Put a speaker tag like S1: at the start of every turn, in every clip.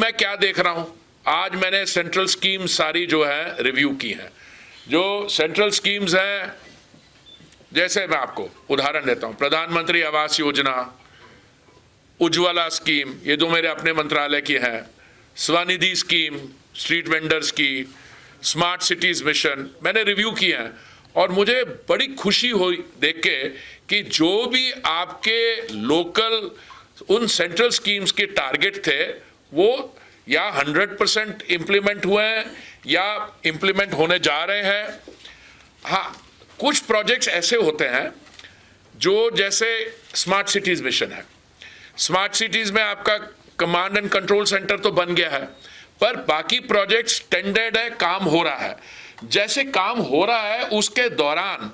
S1: मैं क्या देख रहा हूं, आज मैंने सेंट्रल स्कीम सारी जो है रिव्यू की है। जो सेंट्रल स्कीम्स हैं, जैसे मैं आपको उदाहरण देता हूं, प्रधानमंत्री आवास योजना, उज्ज्वला स्कीम, ये जो मेरे अपने मंत्रालय की है, स्वनिधि स्कीम, स्ट्रीट वेंडर्स की, स्मार्ट सिटीज मिशन, मैंने रिव्यू किए हैं। और मुझे बड़ी खुशी हुई देख के कि जो भी आपके लोकल उन सेंट्रल स्कीम्स के टारगेट थे वो या 100% इंप्लीमेंट हुए हैं या इंप्लीमेंट होने जा रहे हैं। हाँ, कुछ प्रोजेक्ट्स ऐसे होते हैं जो, जैसे स्मार्ट सिटीज मिशन है, स्मार्ट सिटीज में आपका कमांड एंड कंट्रोल सेंटर तो बन गया है, पर बाकी प्रोजेक्ट्स टेंडर्ड है, काम हो रहा है। जैसे काम हो रहा है उसके दौरान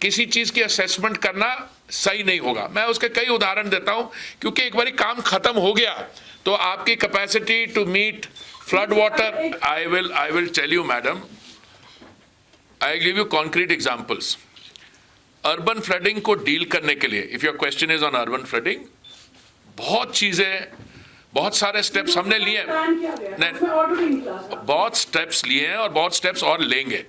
S1: किसी चीज की असेसमेंट करना सही नहीं होगा। मैं उसके कई उदाहरण देता हूं, क्योंकि एक बार काम खत्म हो गया तो आपकी capacity to meet flood water, I will tell you madam, I give you concrete examples. Urban flooding को डील करने के लिए, if your question is on urban flooding, बहुत चीजें, बहुत सारे स्टेप्स हमने लिए, नहीं बहुत स्टेप्स लिए हैं और बहुत स्टेप्स और लेंगे।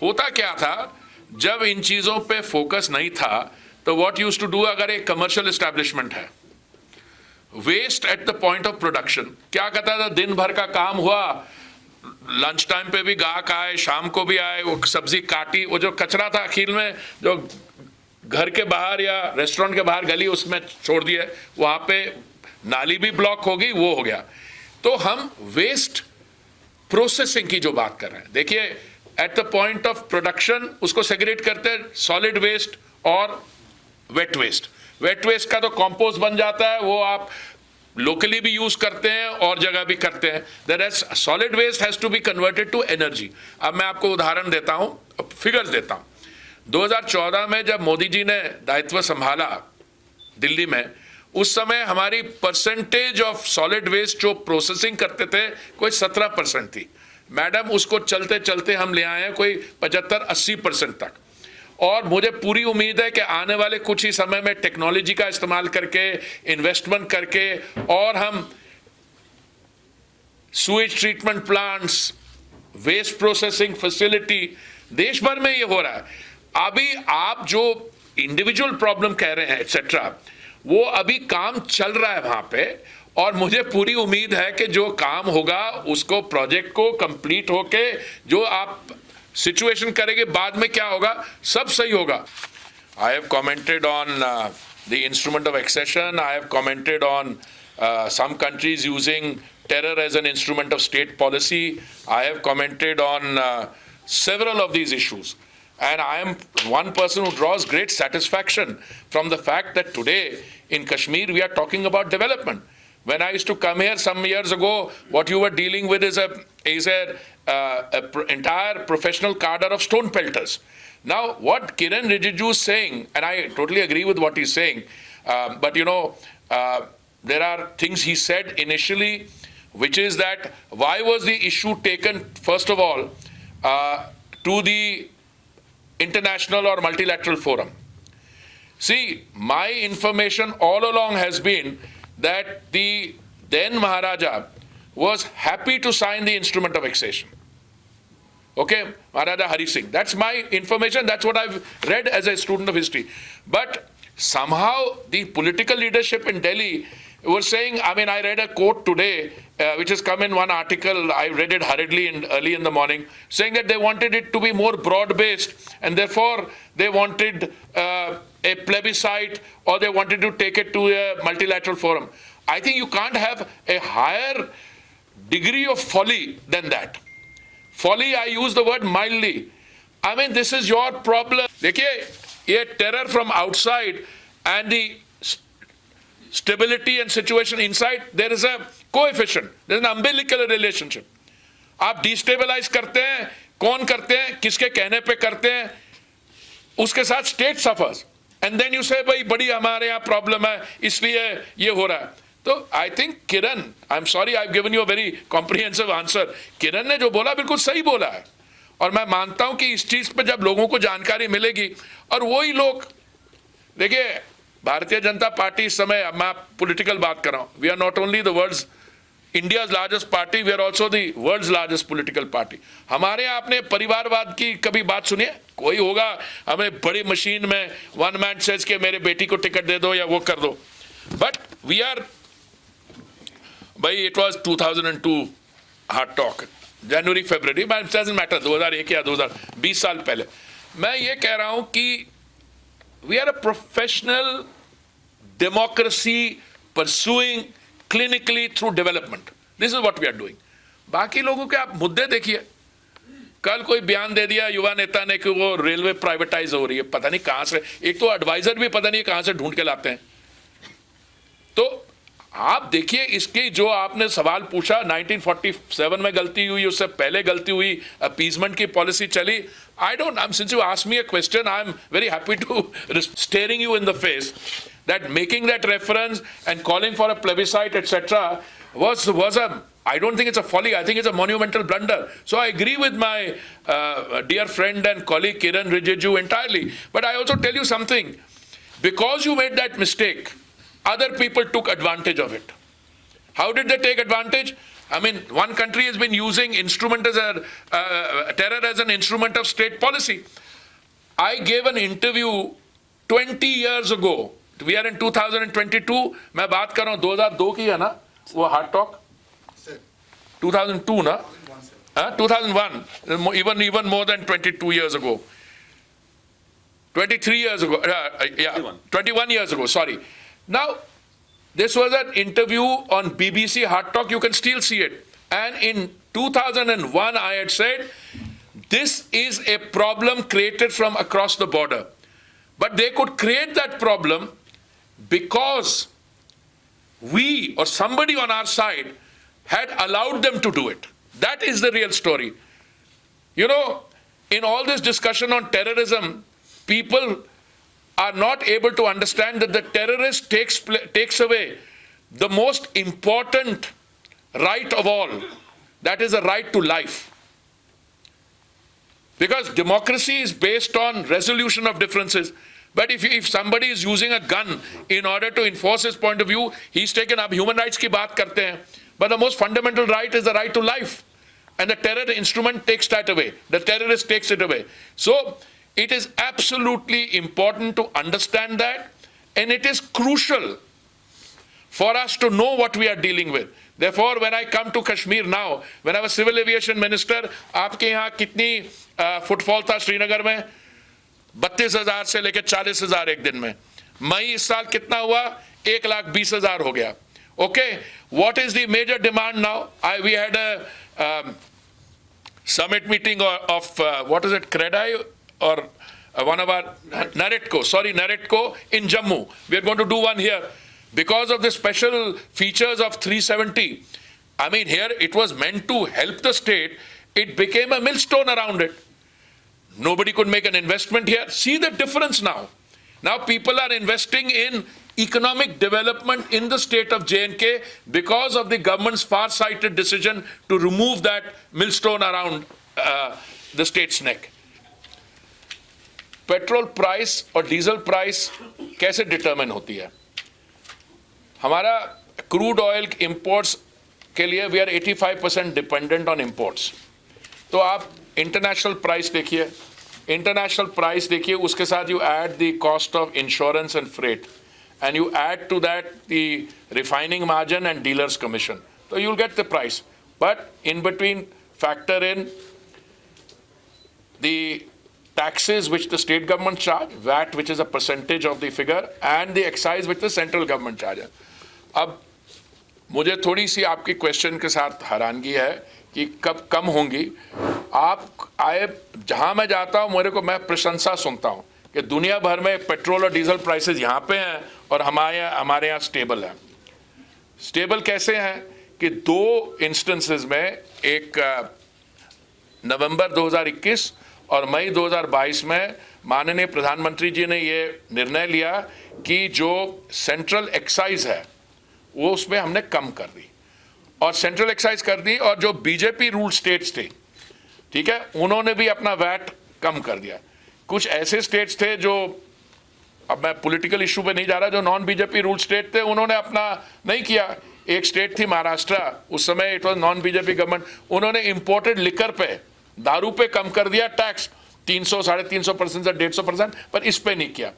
S1: होता क्या था, जब इन चीजों पे फोकस नहीं था तो व्हाट यूज्ड टू डू, अगर एक कमर्शियल एस्टैब्लिशमेंट है, waste at the point of production, क्या कहता था, दिन भर का काम हुआ, लंच टाइम पे भी गाहक आए, शाम को भी आए, वो सब्जी काटी, वो जो कचरा था अखीर में जो घर के बाहर या रेस्टोरेंट के बाहर गली उसमें छोड़ दिया, वहां पे नाली भी ब्लॉक होगी, वो हो गया। तो हम वेस्ट प्रोसेसिंग की जो बात कर रहे हैं, देखिए eight the point of production उसको सेग्रीगेट करते हैं, सॉलिड वेस्ट और वेट वेस्ट। वेट वेस्ट का तो कंपोस्ट बन जाता है, वो आप लोकली भी यूज करते हैं और जगह भी करते हैं। That is solid waste has to be converted to energy. अब मैं आपको उदाहरण देता हूं, फिगर्स देता हूं। 2014 में जब मोदी जी ने दायित्व संभाला दिल्ली में, उस समय हमारी परसेंटेज ऑफ सॉलिड वेस्ट जो प्रोसेसिंग करते थे कोई 17% थी। मैडम, उसको चलते चलते हम ले आए हैं कोई 75-80% तक। और मुझे पूरी उम्मीद है कि आने वाले कुछ ही समय में टेक्नोलॉजी का इस्तेमाल करके, इन्वेस्टमेंट करके, और हम sewage treatment plants, waste processing facility, देश भर में ये हो रहा है। अभी आप जो इंडिविजुअल प्रॉब्लम कह रहे हैं एक्सेट्रा, वो अभी काम चल रहा है वहां पे, और मुझे पूरी उम्मीद है कि जो काम होगा उसको, प्रोजेक्ट को कंप्लीट होके जो आप सिचुएशन करेंगे, बाद में क्या होगा, सब सही होगा। I have commented on the instrument of accession, I have commented on some countries using terror as an instrument of state policy. I have commented on several of these issues. And I am one person who draws great satisfaction from the fact that today in Kashmir we are talking about development. When I used to come here some years ago, what you were dealing with is a entire professional cadre of stone pelters. Now, what Kiran Rijiju is saying, and I totally agree with what he's saying, but you know, there are things he said initially, which is that why was the issue taken first of all to the international or multilateral forum? See, my information all along has been that the then Maharaja was happy to sign the instrument of accession. Okay, Maharaja Hari Singh. That's my information. That's what I've read as a student of history. But somehow the political leadership in Delhi were saying, I mean, I read a quote today, which has come in one article, I read it hurriedly early in the morning, saying that they wanted it to be more broad-based, and therefore they wanted a plebiscite, or they wanted to take it to a multilateral forum. I think you can't have a higher degree of folly than that. Folly, I use the word mildly. I mean, this is your problem. देखिए, ये terror from outside and the stability and situation inside, there is a coefficient, there is an umbilical relationship. आप destabilize करते हैं, कौन करते हैं, किसके कहने पे करते हैं, उसके साथ state suffers. And then you say, भाई बड़ी हमारे यहाँ problem है, इसलिए ये हो रहा है. तो I think Kiran, I'm sorry I've given you a very comprehensive answer. किरण ने जो बोला बिल्कुल सही बोला है, और मैं मानता हूं कि इस चीज पे जब लोगों को जानकारी मिलेगी, और वही लोग, देखिए भारतीय जनता पार्टी इस समय, मैं पॉलिटिकल बात कर रहा हूं, we are not only the world's India's largest party, we are also the world's largest political party. हमारे यहाँ आपने परिवारवाद की कभी बात सुनी है? कोई होगा हमें बड़ी मशीन में वन मैन सेज के मेरे बेटी को टिकट दे दो या वो कर दो, बट वी आर, भाई it was 2002 hard talk, January February, doesn't matter 2001 या 2020 साल पहले। मैं ये कह रहा हूं कि we are a professional democracy pursuing clinically through development, this is what we are doing. बाकी लोगों के आप मुद्दे देखिए, कल कोई बयान दे दिया युवा नेता ने कि वो रेलवे प्राइवेटाइज हो रही है, पता नहीं कहां से, एक तो एडवाइजर भी पता नहीं कहां से ढूंढ के लाते हैं। तो आप देखिए, इसकी जो आपने सवाल पूछा 1947 में गलती हुई, उससे पहले गलती हुई, अपीजमेंट की पॉलिसी चली। I don't, since you asked me a question, I am very happy to staring you in the face that making that reference and calling for a plebiscite etc was a, I don't think it's a folly, I think it's a monumental blunder. So I agree with my dear friend and colleague Kiran Rijiju entirely, but I also tell you something, because you made that mistake, other people took advantage of it. How did they take advantage? I mean, one country has been using instrument as terror as an instrument of state policy. I gave an interview 20 years ago. We are in 2022. मैं बात कर रहा हूँ 2002 की है ना वो hard talk, 2002 ना, 2001, even more than 22 years ago, 23 years ago, yeah, 21 years ago, sorry. Now this was an interview on BBC Hard Talk, you can still see it, and in 2001 I had said this is a problem created from across the border, but they could create that problem because we or somebody on our side had allowed them to do it. That is the real story. You know, in all this discussion on terrorism, people are not able to understand that the terrorist takes away the most important right of all, that is the right to life. Because democracy is based on resolution of differences. But if somebody is using a gun in order to enforce his point of view, he's taken up human rights की बात करते हैं, but the most fundamental right is the right to life, and the terror instrument takes that away. The terrorist takes it away. So it is absolutely important to understand that, and it is crucial for us to know what we are dealing with. Therefore, when I come to Kashmir now, when I was civil aviation minister, आपके यहाँ कितनी footfall था श्रीनगर में? 32,000 से लेकर 40,000 एक दिन में। मई इस साल कितना हुआ? 1,20,000 हो गया। Okay, what is the major demand now? We had a summit meeting of what is it, CREDI or one of our Naretco in Jammu. We are going to do one here because of the special features of 370. I mean, here it was meant to help the state. It became a millstone around it. Nobody could make an investment here. See the difference now. Now people are investing in economic development in the state of J&K because of the government's far-sighted decision to remove that millstone around the state's neck. Petrol price और diesel price कैसे determine होती है? हमारा crude oil imports के लिए we are 85% dependent on imports. तो आप international price देखिए, उसके साथ you add the cost of insurance and freight, and you add to that the refining margin and dealer's commission, so you'll get the price. But in between, factor in the taxes which the state government charge, VAT which is a percentage of the figure, and the excise which the central government charges. अब मुझे थोड़ी सी आपकी question के साथ हैरानगी है कि कब कम होंगी. आप आए, जहां मैं जाता हूं मेरे को, मैं प्रशंसा सुनता हूं कि दुनिया भर में पेट्रोल और डीजल प्राइसेस यहाँ पे हैं और हमारे यहाँ स्टेबल है. स्टेबल कैसे हैं कि दो इंस्टेंसेस में, एक नवंबर 2021 और मई 2022 में माननीय प्रधानमंत्री जी ने ये निर्णय लिया कि जो सेंट्रल एक्साइज है वो उसमें हमने कम कर दी, और सेंट्रल एक्साइज कर दी, और जो बीजेपी रूल स्टेट्स थे, ठीक है, उन्होंने भी अपना वैट कम कर दिया. कुछ ऐसे स्टेट्स थे जो, अब मैं पॉलिटिकल इशू पे नहीं जा रहा, जो नॉन बीजेपी रूल स्टेट थे, उन्होंने अपना नहीं किया. एक स्टेट थी महाराष्ट्र, उस समय it was non BJP government, उन्होंने इंपोर्टेड लिकर पे, दारू पे कम कर दिया टैक्स 300 350% से 150%, पर इस पे नहीं किया।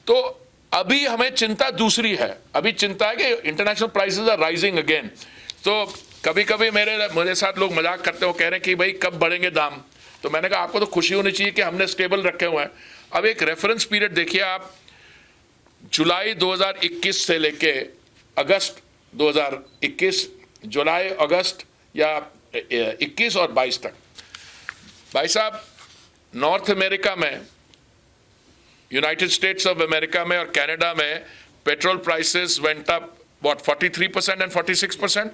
S1: तो अभी हमें चिंता दूसरी है, अभी चिंता है कि international prices are rising again. तो कभी कभी मेरे साथ लोग मजाक करते हो, कह रहे हैं कि भाई कब बढ़ेंगे दाम, तो मैंने कहा आपको तो खुशी होनी चाहिए कि हमने स्टेबल रखे हुए हैं। अब एक रेफरेंस पीरियड देखिए आप, जुलाई 2021 से लेके अगस्त 2021, जुलाई अगस्त या 21 और 22 तक, भाई साहब नॉर्थ अमेरिका में, यूनाइटेड स्टेट्स ऑफ अमेरिका में और कनाडा में petrol prices went up what 43% and 46%,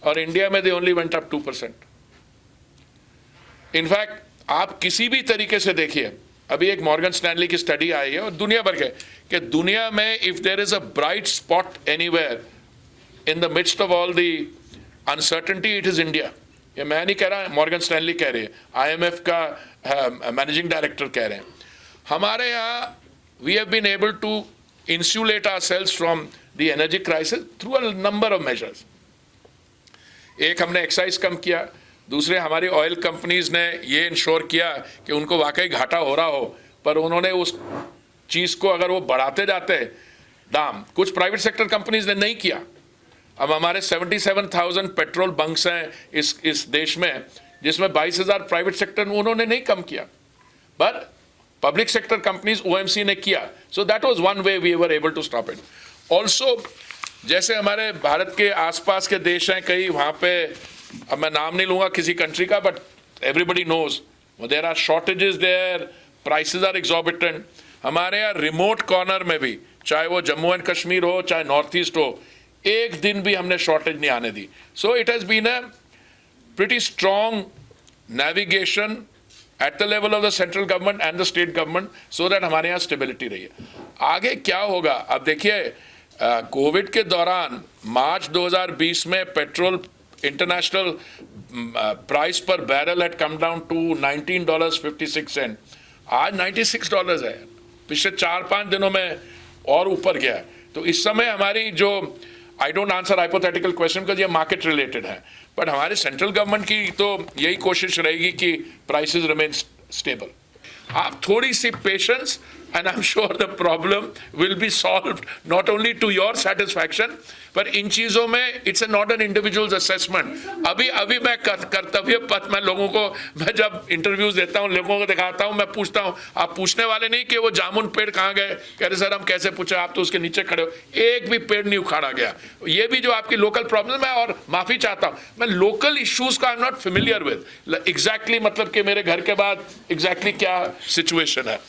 S1: और इंडिया में they only went up 2%। In fact आप किसी भी तरीके से देखिए, अभी एक मॉर्गन स्टैनली की स्टडी आई है और दुनिया भर के, कि दुनिया में if there is a bright spot anywhere in the midst of all the uncertainty, it is India. ये मैं नहीं कह रहा, मॉर्गन स्टैनली कह रही है, IMF का मैनेजिंग डायरेक्टर कह रहे हैं। हमारे यहाँ we have been able to insulate ourselves from the energy crisis through a number of measures. एक, हमने एक्साइज कम किया, दूसरे हमारी ऑयल कंपनीज ने ये इंश्योर किया कि उनको वाकई घाटा हो रहा हो, पर उन्होंने उस चीज़ को अगर वो बढ़ाते जाते दाम, कुछ प्राइवेट सेक्टर कंपनीज ने नहीं किया। अब हमारे 77,000 पेट्रोल बंक्स हैं इस देश में, जिसमें 22,000 प्राइवेट सेक्टर, उन्होंने नहीं कम किया, पर पब्लिक सेक्टर कंपनीज OMC ने किया। So that was one way we were able to stop it. Also जैसे हमारे भारत के आसपास के देश हैं कई, वहाँ पे अब मैं नाम नहीं लूंगा किसी कंट्री का, but everybody knows there are shortages there, prices are exorbitant. हमारे यहाँ रिमोट कॉर्नर में भी, चाहे वो जम्मू एंड कश्मीर हो चाहे नॉर्थ ईस्ट हो, एक दिन भी हमने शॉर्टेज नहीं आने दी। So it has been a pretty strong navigation at the level of the central government and the state government, so that हमारे यहाँ स्टेबिलिटी रही है। आगे क्या होगा अब देखिए, कोविड के दौरान मार्च 2020 में पेट्रोल इंटरनेशनल प्राइस पर barrel had come down to $19.56, आज $96 है, पिछले 4-5 दिनों में और ऊपर गया है। तो इस समय हमारी जो, I don't answer hypothetical question because ये मार्केट रिलेटेड है, बट हमारे सेंट्रल गवर्नमेंट की तो यही कोशिश रहेगी कि प्राइसेस रिमेन स्टेबल। आप थोड़ी सी patience and I'm sure the problem will be solved not only to your satisfaction, पर इन चीज़ों में it's not an individual's assessment। अभी मैं कर्तव्य पथ में लोगों को, मैं जब इंटरव्यूज देता हूँ लोगों को दिखाता हूँ, मैं पूछता हूँ, आप पूछने वाले नहीं कि वो जामुन पेड़ कहाँ गए, कह रहे सर हम कैसे पूछे, आप तो उसके नीचे खड़े हो, एक भी पेड़ नहीं उखाड़ा गया। ये भी जो आपकी लोकल प्रॉब्लम है, और माफ़ी चाहता हूँ मैं लोकल इश्यूज का I am not familiar with exactly, मतलब कि मेरे घर के बाद एग्जैक्टली क्या सिचुएशन है।